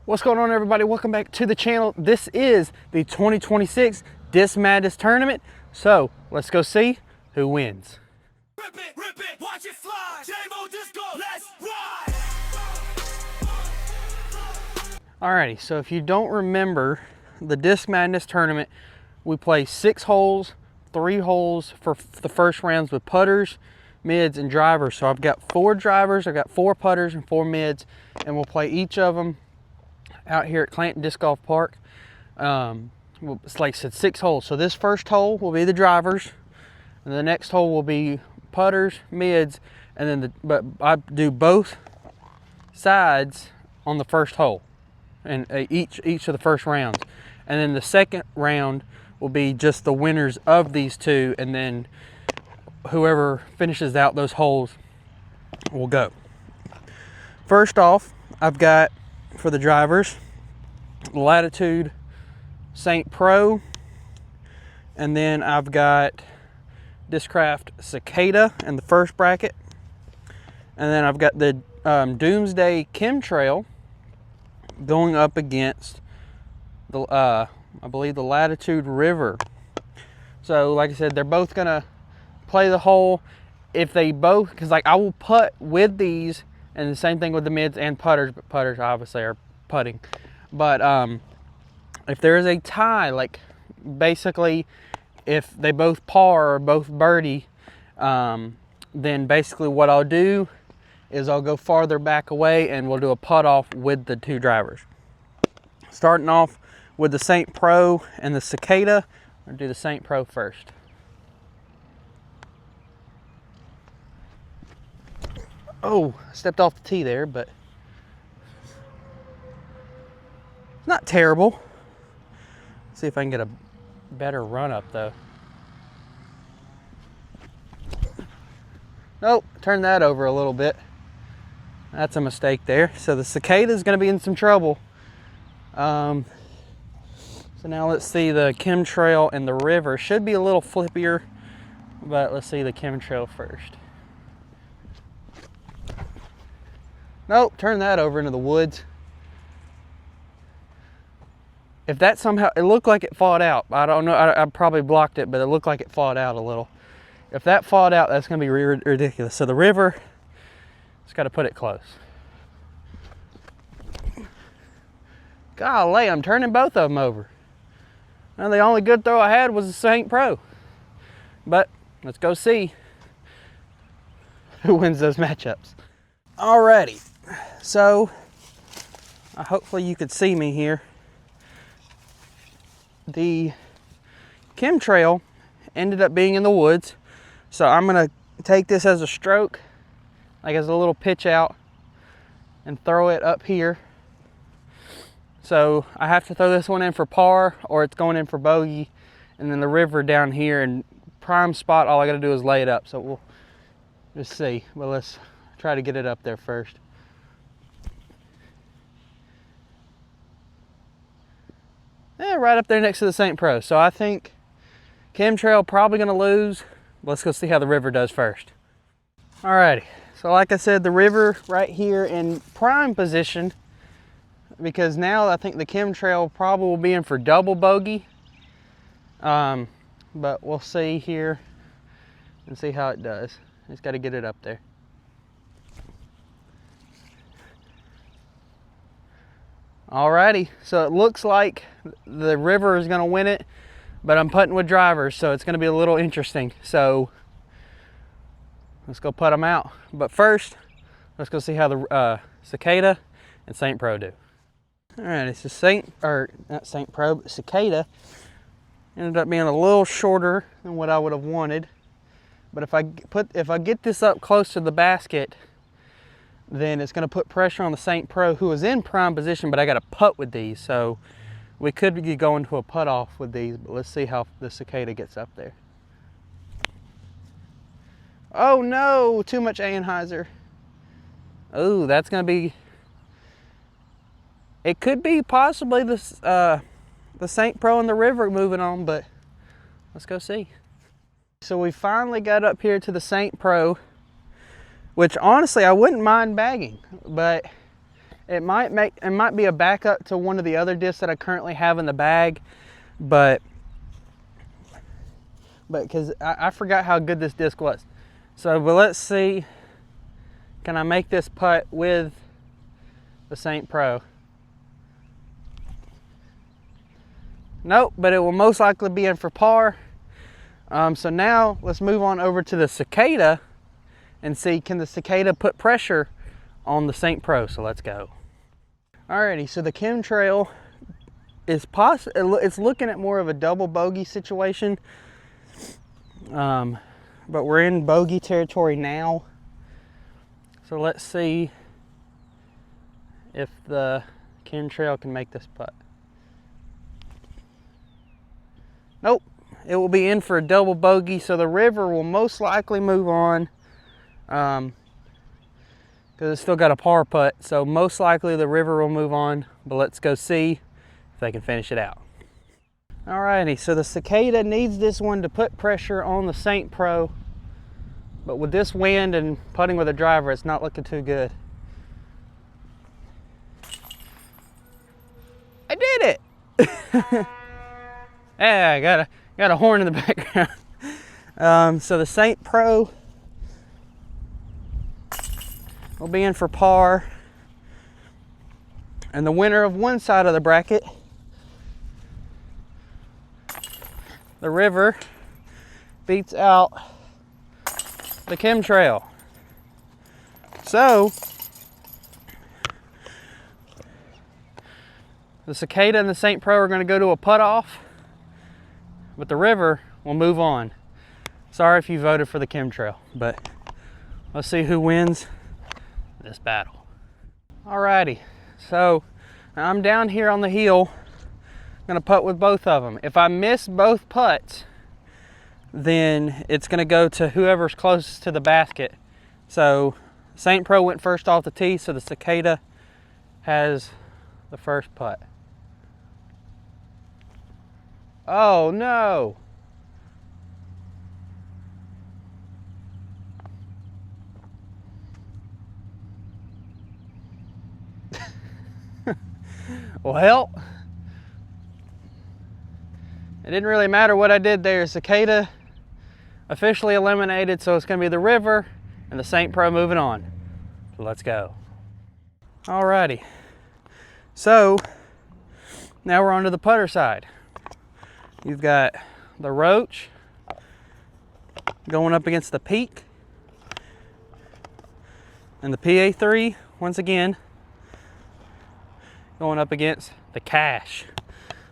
What's going on, everybody? Welcome back to the channel. This is the 2026 Disc Madness tournament. So let's go see who wins. Rip it, watch it fly. J-Mo Disco, let's ride. Alrighty, so if you don't remember the Disc Madness tournament, we play 6 holes, 3 holes for the first rounds with putters, mids, and drivers. So I've got 4 drivers, I've got 4 putters and 4 mids, and we'll play each of them out here at Clanton Disc Golf Park. It's like I said, 6 holes. So this first hole will be the drivers, and the next hole will be putters, mids, and then but I do both sides on the first hole, and each of the first rounds, and then the second round will be just the winners of these 2, and then whoever finishes out those holes will go. First off, I've got, for the drivers, Latitude St. Pro, and then I've got Discraft Cicada in the first bracket, and then I've got the Doomsday Chemtrail going up against the I believe the Latitude River. So like I said, they're both gonna play the hole. If they both, because like I will putt with these, and the same thing with the mids and putters, but putters obviously are putting. But if there is a tie, like basically if they both par or both birdie, then basically what I'll do is I'll go farther back away and we'll do a putt off with the 2 drivers. Starting off with the St. Pro and the Cicada, I'll do the St. Pro first. Oh, I stepped off the tee there, but it's not terrible. Let's see if I can get a better run up though. Nope, turn that over a little bit. That's a mistake there. So the Cicada is going to be in some trouble. So now let's see the Chemtrail and the River. Should be a little flippier, but let's see the Chemtrail first. Nope, turn that over into the woods. If that somehow, it looked like it fought out. I don't know, I probably blocked it, but it looked like it fought out a little. If that fought out, that's gonna be ridiculous. So the River, just gotta put it close. Golly, I'm turning both of them over. Now the only good throw I had was the St. Pro. But let's go see who wins those matchups. Alrighty, so hopefully you could see me here. The Chemtrail ended up being in the woods, so I'm gonna take this as a stroke, like as a little pitch out, and throw it up here. So I have to throw this one in for par, or it's going in for bogey, and then the River down here in prime spot, all I gotta do is lay it up. So we'll just see, but let's try to get it up there first. Yeah, right up there next to the St. Pro. So I think Chemtrail probably gonna lose. Let's go see how the River does first. Alrighty, so like I said, the River right here in prime position, because now I think the Chemtrail probably will be in for double bogey. But we'll see here and see how it does. Just gotta get it up there. Alrighty, so it looks like the River is gonna win it, but I'm putting with drivers, so it's gonna be a little interesting. So let's go put them out. But first, let's go see how the Cicada and St. Pro do. Alright, it's not St. Pro, but Cicada ended up being a little shorter than what I would have wanted. But if I get this up close to the basket, then it's going to put pressure on the St. Pro, who is in prime position, but I got to putt with these. So we could be going to a putt off with these, but let's see how the Cicada gets up there. Oh no, too much Anheuser. Oh, that's going to be, it could be possibly the St. Pro and the River moving on, but let's go see. So we finally got up here to the St. Pro, which honestly I wouldn't mind bagging, but It might be a backup to one of the other discs that I currently have in the bag, but because I forgot how good this disc was. So, but let's see, can I make this putt with the Saint Pro? Nope, but it will most likely be in for par. So now let's move on over to the Cicada and see, can the Cicada put pressure on the Saint Pro? So let's go. Alrighty, so the chemtrail is it's looking at more of a double bogey situation. But we're in bogey territory now. So let's see if the chemtrail can make this putt. Nope, it will be in for a double bogey, so the river will most likely move on, because it's still got a par putt, so most likely the river will move on, but let's go see if they can finish it out. Alrighty, so the Cicada needs this one to put pressure on the Saint Pro, but with this wind and putting with a driver, it's not looking too good. I did it! Yeah, I got a horn in the background. So the Saint Pro will be in for par, and the winner of one side of the bracket, the river, beats out the chemtrail. So the Cicada and the Saint Pro are going to go to a putt off, but the river will move on. Sorry if you voted for the chemtrail, but let's see who wins this battle. Alrighty, so I'm down here on the hill, gonna putt with both of them. If I miss both putts, then it's gonna go to whoever's closest to the basket. So Saint Pro went first off the tee, so the Cicada has the first putt. Oh no! Well, it didn't really matter what I did there. Cicada officially eliminated, so it's going to be the river and the Saint Pro moving on. So let's go. Alrighty. So now we're on to the putter side. You've got the Roach going up against the Peak, and the PA3 once again going up against the Cash.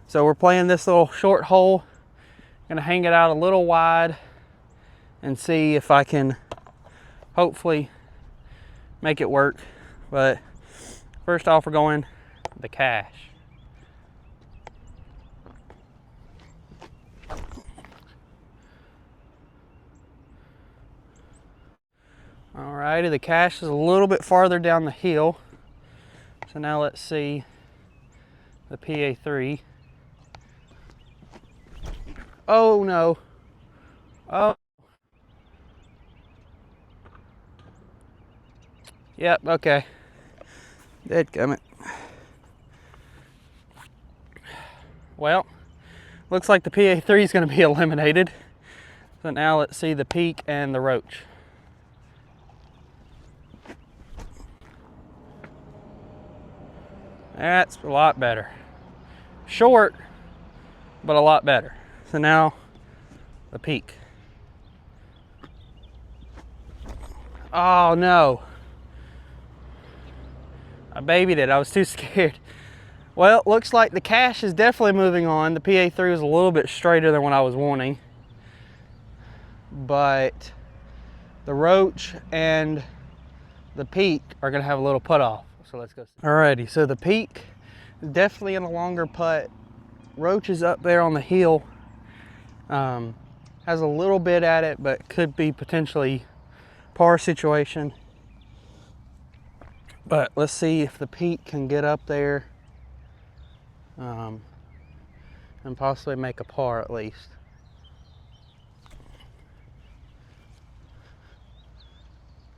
So we're playing this little short hole. Gonna hang it out a little wide and see if I can hopefully make it work. But first off, we're going the Cash. Alrighty, the Cash is a little bit farther down the hill. So now let's see the PA3. Oh no. Oh. Yep, okay. Dadgummit. Well, looks like the PA3 is going to be eliminated. So now let's see the Peak and the Roach. That's a lot better. Short, but a lot better. So now the Peak. Oh no. I babied it. I was too scared. Well, looks like the Cash is definitely moving on. The PA3 was a little bit straighter than what I was wanting. But the Roach and the Peak are going to have a little putt off. So let's go. Alrighty, so the Peak is definitely in a longer putt. Roach is up there on the hill. Has a little bit at it, but could be potentially par situation. But let's see if the Peak can get up there and possibly make a par at least.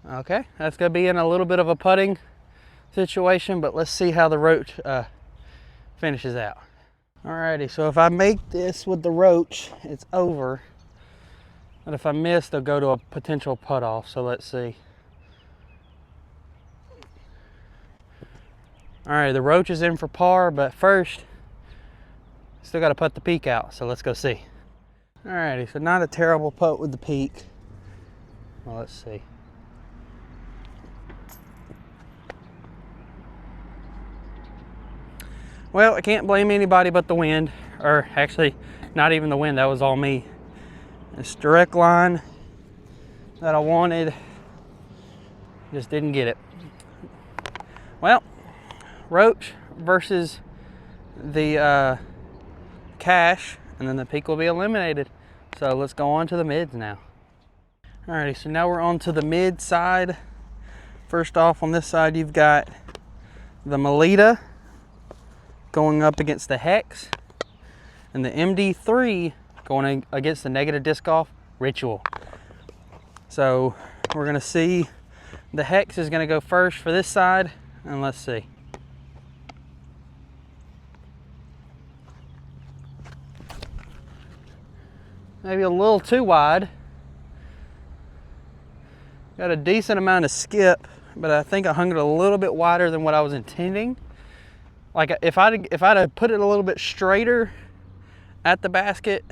Okay, that's going to be in a little bit of a putting situation, but let's see how the roach finishes out. Alrighty, so if I make this with the roach, it's over. But if I miss, they'll go to a potential putt off, so let's see. Alright, the roach is in for par, but first, still got to putt the peak out, so let's go see. Alrighty, so not a terrible putt with the peak. Well, let's see. Well, I can't blame anybody but the wind, or actually, not even the wind, that was all me. This direct line that I wanted, just didn't get it. Well, roach versus the cash, and then the peak will be eliminated. So let's go on to the mids now. Alrighty, so now we're on to the mid side. First off, on this side, you've got the Melita going up against the Hex, and the MD3 going against the negative disc golf Ritual. So we're gonna see, the Hex is gonna go first for this side, and let's see. Maybe a little too wide. Got a decent amount of skip, but I think I hung it a little bit wider than what I was intending. Like if I'd have put it a little bit straighter at the basket,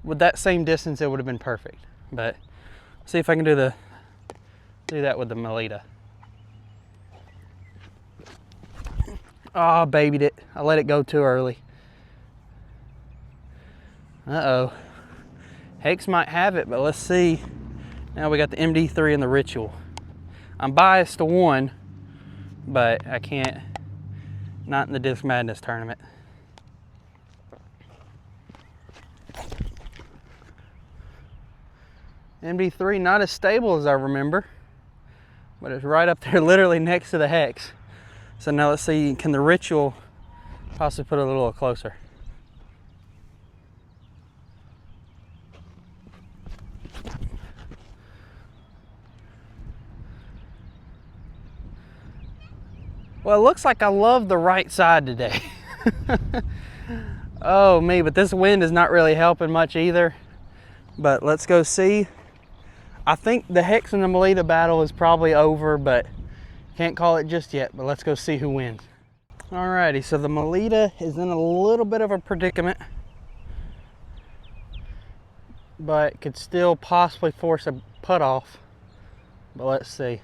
with that same distance, it would have been perfect. But see if I can do that with the Melita. Oh, babied it. I let it go too early. Uh-oh. Hex might have it, but let's see. Now we got the MD3 and the Ritual. I'm biased to one, but I can't, not in the Disc Madness tournament. MD3 not as stable as I remember, but it's right up there literally next to the Hex. So now let's see, can the Ritual possibly put it a little closer? Well, it looks like I love the right side today. Oh me, but this wind is not really helping much either. But let's go see. I think the Hex and the Melita battle is probably over, but can't call it just yet. But let's go see who wins. Alrighty, so the Melita is in a little bit of a predicament, but could still possibly force a putt off. But let's see.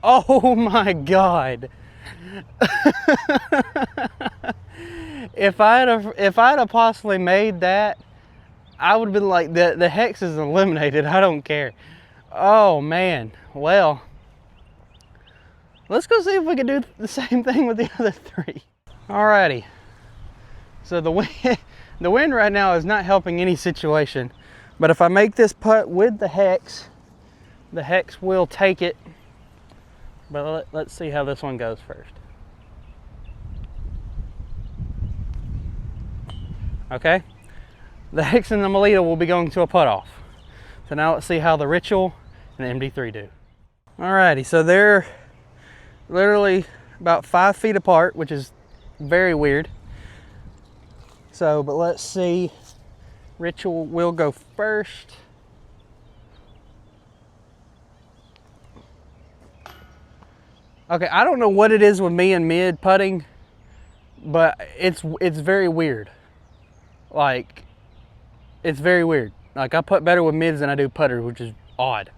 Oh my God. If I'd have possibly made that, I would have been like, the Hex is eliminated. I don't care. Oh man. Well, let's go see if we can do the same thing with the other three. Alrighty. So the wind right now is not helping any situation. But if I make this putt with the Hex will take it. But let's see how this one goes first. Okay, the Hex and the Melita will be going to a putt off. So now let's see how the Ritual and the MD3 do. Alrighty, so they're literally about 5 feet apart, which is very weird. So, but let's see, Ritual will go first. Okay, I don't know what it is with me and mid putting, but it's very weird. Like, it's very weird. Like, I putt better with mids than I do putters, which is odd.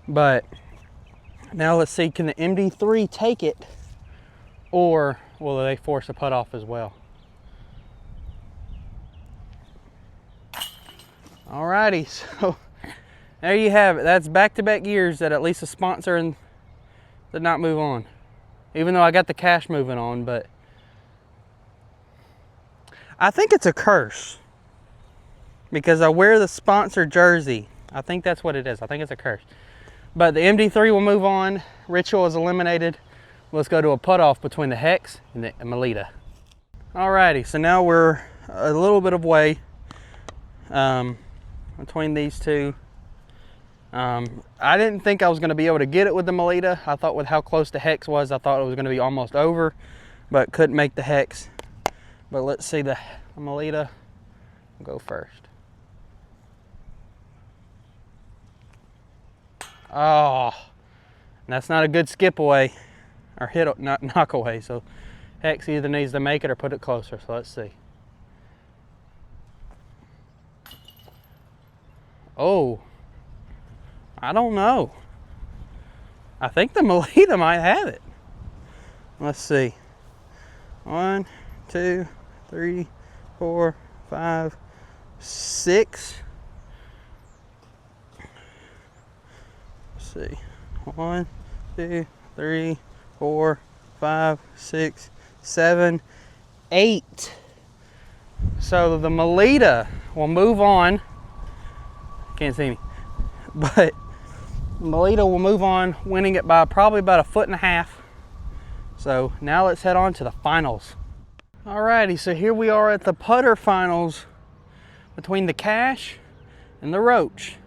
But now let's see, can the MD3 take it, or will they force a putt off as well? Alrighty, so there you have it. That's back-to-back years that at least a sponsor did not move on. Even though I got the cash moving on, but I think it's a curse because I wear the sponsor jersey. I think that's what it is. I think it's a curse. But the MD3 will move on. Ritual is eliminated. Let's go to a putt off between the Hex and the Melita. Alrighty, so now we're a little bit of way between these two. I didn't think I was going to be able to get it with the Melita. I thought with how close the hex was, I thought it was going to be almost over, but couldn't make the hex. But let's see, the Melita will go first. Oh, that's not a good skip away or hit, not knock away. So hex either needs to make it or put it closer. So let's see. Oh, I don't know. I think the Melita might have it. Let's see. 1, 2, 3, 4, 5, 6. Let's see. 1, 2, 3, 4, 5, 6, 7, 8. So the Melita will move on. Can't see me, but Melita will move on, winning it by probably about 1.5 feet. So now let's head on to the finals. Alrighty, so here we are at the putter finals between the Cash and the Roach.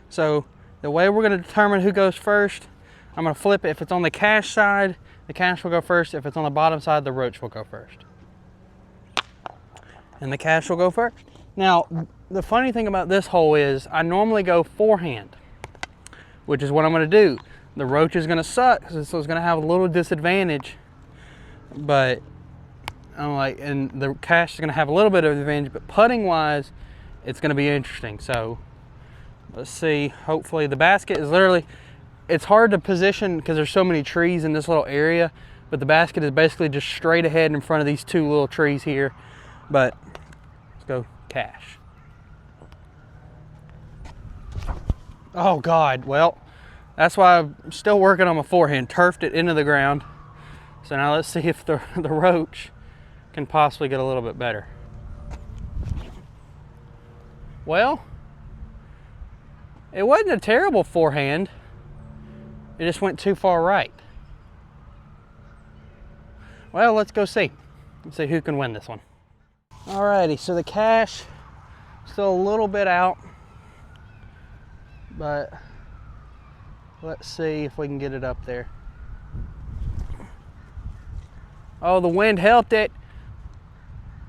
So the way we're going to determine who goes first, I'm going to flip it. If it's on the Cash side, the Cash will go first. If it's on the bottom side, the Roach will go first. And the Cash will go first. Now, the funny thing about this hole is I normally go forehand, which is what I'm going to do. The Roach is going to suck, so it's going to have a little disadvantage. But I'm like, and the Cash is going to have a little bit of advantage, but putting wise, it's going to be interesting. So let's see. Hopefully the basket is literally, it's hard to position because there's so many trees in this little area, but the basket is basically just straight ahead in front of these 2 little trees here. But let's go Cash. Oh God, well, that's why I'm still working on my forehand. Turfed it into the ground. So now let's see if the Roach can possibly get a little bit better. Well, it wasn't a terrible forehand. It just went too far right. Well, let's go see. Let's see who can win this one. Alrighty, so the Cash still a little bit out, but let's see if we can get it up there. Oh, the wind helped it.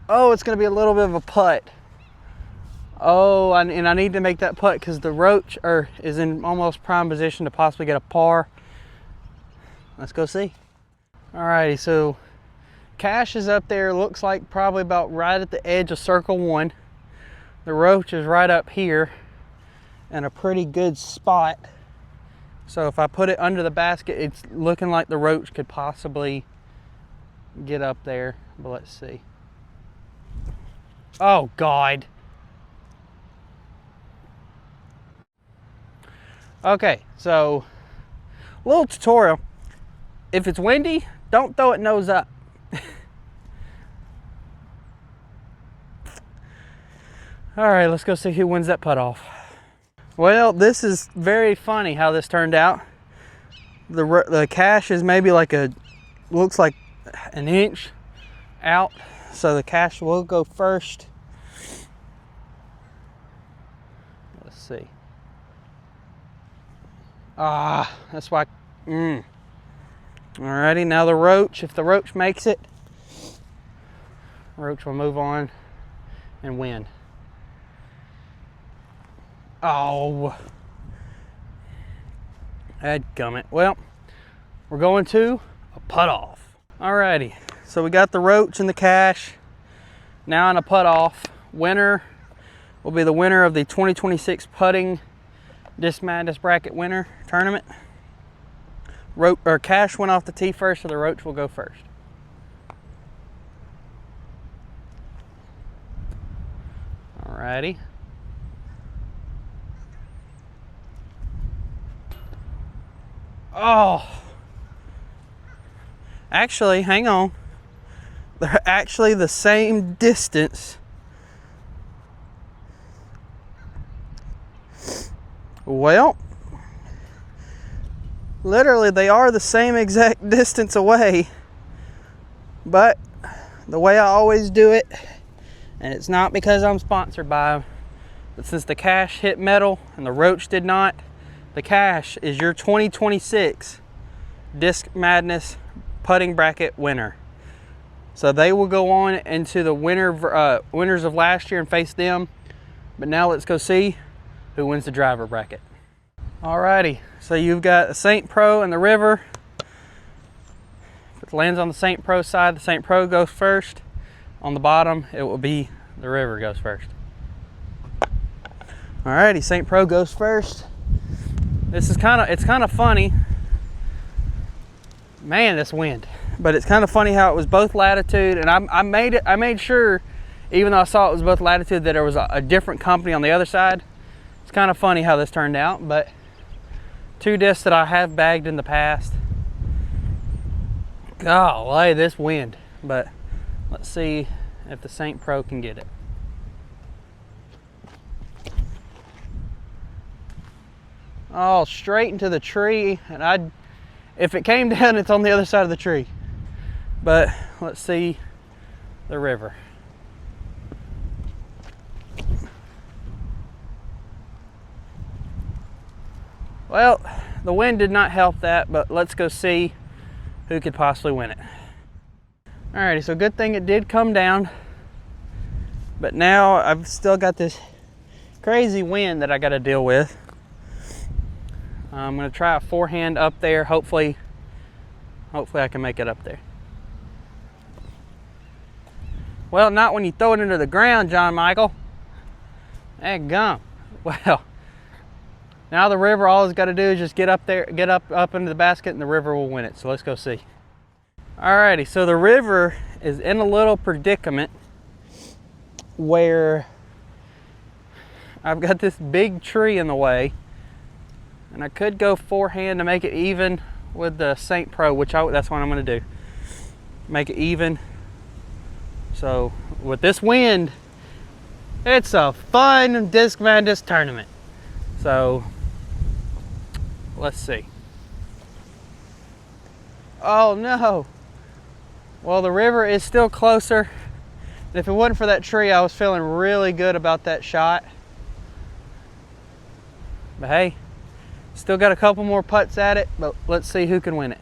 Oh, it's going to be a little bit of a putt. Oh, and I need to make that putt because the Roach is in almost prime position to possibly get a par. Let's go see. Alrighty, so Cash is up there. Looks like probably about right at the edge of circle 1. The Roach is right up here in a pretty good spot. So if I put it under the basket, it's looking like the Roach could possibly get up there, but let's see. Oh God. Okay, so a little tutorial. If it's windy, don't throw it nose up. All right, let's go see who wins that putt off. Well, this is very funny how this turned out. The Cash is maybe like looks like an inch out, so the Cash will go first. Let's see. That's why. Alrighty, now the Roach. If the Roach makes it, Roach will move on and win. Oh, dadgummit. Well, we're going to a putt off. Alrighty, so we got the Roach and the Cash. Now in a putt off. Winner will be the winner of the 2026 putting Disc Madness bracket winner tournament. Cash went off the tee first, so the Roach will go first. Alrighty. Oh, actually, hang on. They're actually the same distance. Well, literally they are the same exact distance away, but the way I always do it, and it's not because I'm sponsored by them, but since the Cash hit metal and the Roach did not, the cash is your 2026 Disc Madness putting bracket winner. So they will go on into the winners of last year and face them. But now let's go see who wins the driver bracket. Alrighty, so you've got the St. Pro and the River. If it lands on the St. Pro side, the St. Pro goes first. On the bottom, it will be the River goes first. Alrighty, St. Pro goes first. This is it's kind of funny. Man, this wind. But it's kind of funny how it was both latitude, and I made sure, even though I saw it was both latitude, that there was a different company on the other side. It's kind of funny how this turned out, but two discs that I have bagged in the past. Golly, this wind. But let's see if the St. Pro can get it. Oh, straight into the tree, and if it came down, it's on the other side of the tree. But let's see the River. Well, the wind did not help that, but let's go see who could possibly win it. Alrighty, so good thing it did come down, but now I've still got this crazy wind that I got to deal with. I'm going to try a forehand up there. Hopefully I can make it up there. Well, not when you throw it into the ground, John Michael. Daggum. Well, now the River, all it's got to do is just get up there, get up into the basket, and the River will win it. So let's go see. Alrighty, so the River is in a little predicament where I've got this big tree in the way, and I could go forehand to make it even with the St. Pro, which that's what I'm going to do. Make it even. So with this wind, it's a fun Disc Madness tournament. So let's see. Oh no. Well, the River is still closer. If it wasn't for that tree, I was feeling really good about that shot. But hey, still got a couple more putts at it, but let's see who can win it.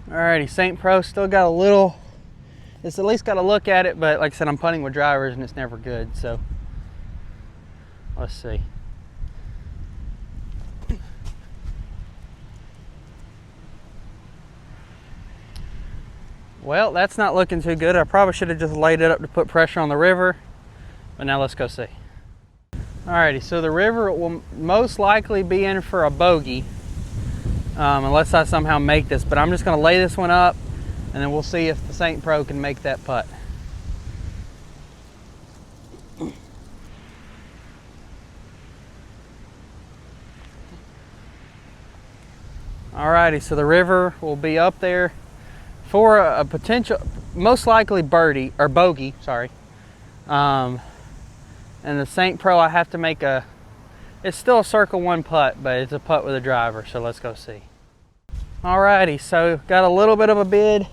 Alrighty, St. Pro still got a little, it's at least got to look at it, but like I said, I'm putting with drivers and it's never good, so let's see. Well, that's not looking too good. I probably should have just laid it up to put pressure on the River, but now let's go see. Alrighty, so the River will most likely be in for a bogey, unless I somehow make this, but I'm just going to lay this one up, and then we'll see if the St. Pro can make that putt. Alrighty, so the River will be up there for a potential, most likely birdie, or bogey, sorry. And the St. Pro, I have to make it's still a circle one putt, but it's a putt with a driver, so let's go see. Alrighty, so got a little bit of a bid,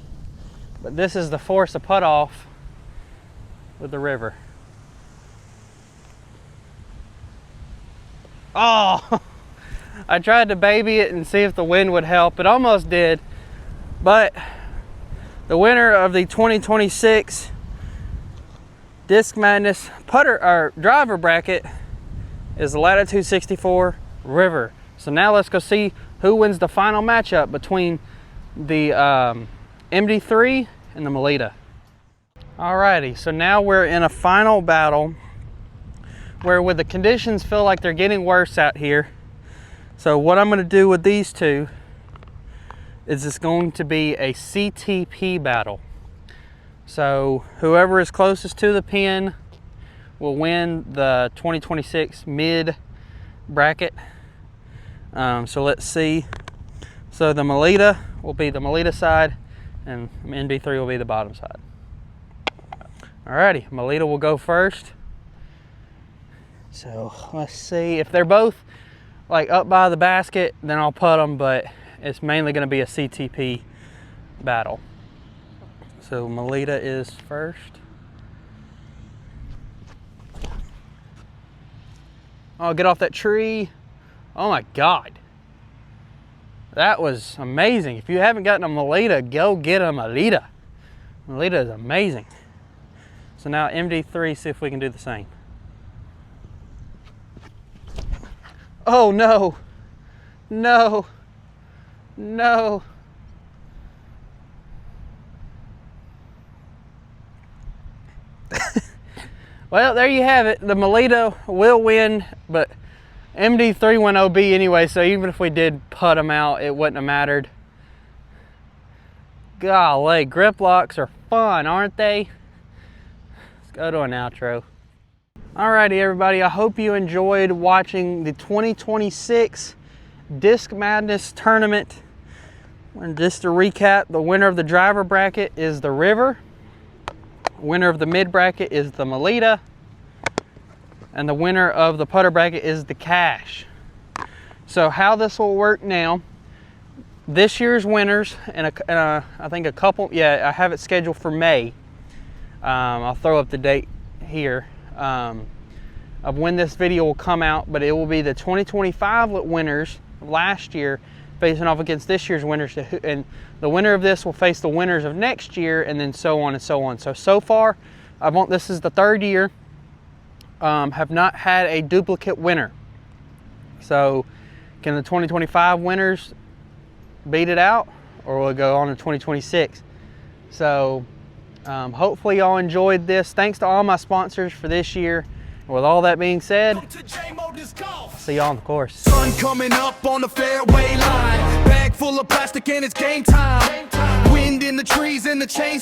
but this is the force a putt off with the River. Oh, I tried to baby it and see if the wind would help. It almost did, but the winner of the 2026 Disc Madness putter or driver bracket is the Latitude 64 River. So now let's go see who wins the final matchup between the MD3 and the Melita. Alrighty, so now we're in a final battle where the conditions feel like they're getting worse out here. So what I'm going to do with these two is it's going to be a CTP battle. So whoever is closest to the pin will win the 2026 mid bracket. So let's see. So the Melita will be the Melita side and NB3 will be the bottom side. Alrighty, Melita will go first. So let's see. If they're both like up by the basket, then I'll putt them, but it's mainly going to be a CTP battle. So Melita is first. Oh, get off that tree. Oh my God. That was amazing. If you haven't gotten a Melita, go get a Melita. Melita is amazing. So now MD3, see if we can do the same. Oh no, no, no. Well, there you have it. The Melita will win, but MD3 went OB anyway, so even if we did putt them out, it wouldn't have mattered. Golly, grip locks are fun, aren't they? Let's go to an outro. Alrighty, everybody, I hope you enjoyed watching the 2026 Disc Madness tournament. And just to recap, the winner of the driver bracket is the River. Winner of the mid bracket is the Melita. And the winner of the putter bracket is the Cash. So how this will work now, this year's winners, and I think a couple, yeah, I have it scheduled for May. I'll throw up the date here of when this video will come out, but it will be the 2025 winners last year facing off against this year's winners, and the winner of this will face the winners of next year, and then so on and so on. So far, this is the third year, have not had a duplicate winner. So can the 2025 winners beat it out, or will it go on to 2026? So hopefully y'all enjoyed this. Thanks to all my sponsors for this year. With all that being said, see y'all on the course. Sun coming up on the fairway line. Bag full of plastic and it's game time. Wind in the trees and the chains.